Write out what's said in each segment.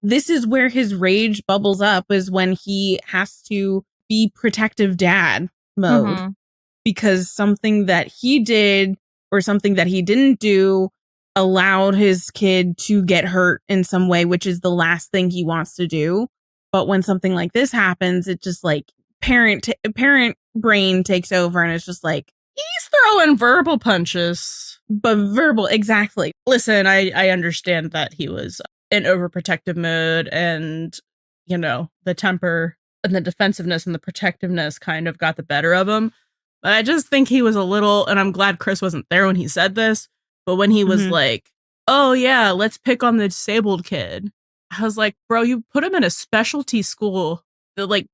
this is where his rage bubbles up, is when he has to be protective dad mode. Mm-hmm. Because something that he did or something that he didn't do allowed his kid to get hurt in some way, which is the last thing he wants to do. But when something like this happens, it just like parent brain takes over, and it's just like, he's throwing verbal punches. But verbal, exactly. Listen, I understand that he was in overprotective mode, and, you know, the temper and the defensiveness and the protectiveness kind of got the better of him. But I just think he was a little, and I'm glad Chris wasn't there when he said this, but when he was like, oh yeah, let's pick on the disabled kid. I was like, bro, you put him in a specialty school. Like,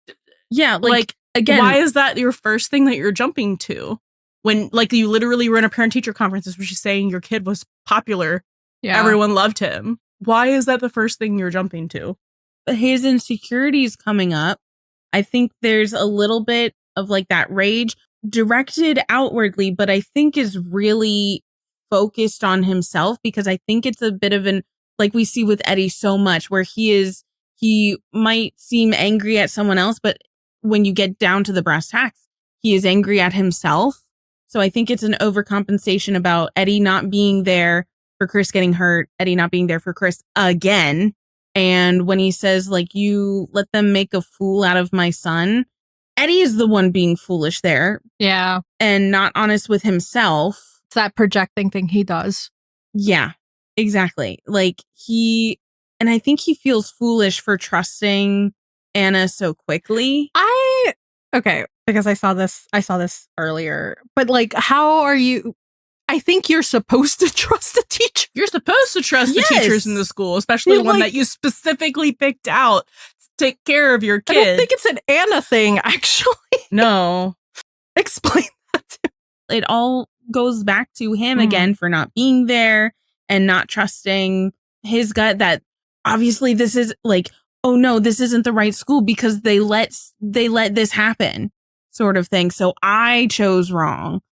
yeah, like again, why is that your first thing that you're jumping to? When, like, you literally were in a parent-teacher conference where she's saying your kid was popular. Yeah. Everyone loved him. Why is that the first thing you're jumping to? His insecurities coming up. I think there's a little bit of like that rage directed outwardly, but I think is really focused on himself, because I think it's a bit of an, like we see with Eddie so much, where he might seem angry at someone else, but when you get down to the brass tacks, he is angry at himself. So I think it's an overcompensation about Eddie not being there for Chris getting hurt, Eddie not being there for Chris again. And when he says, like, you let them make a fool out of my son, Eddie is the one being foolish there. Yeah. And not honest with himself. It's that projecting thing he does. Yeah, exactly. Like and I think he feels foolish for trusting Anna so quickly. Okay, because I saw this earlier, but like, how are you? I think you're supposed to trust a teacher. You're supposed to trust the teachers in the school, especially the one that you specifically picked out to take care of your kid. I don't think it's an Anna thing, actually. No. Explain that to me. It all goes back to him again for not being there and not trusting his gut, that obviously this is like, oh no, this isn't the right school because they let this happen, sort of thing. So I chose wrong.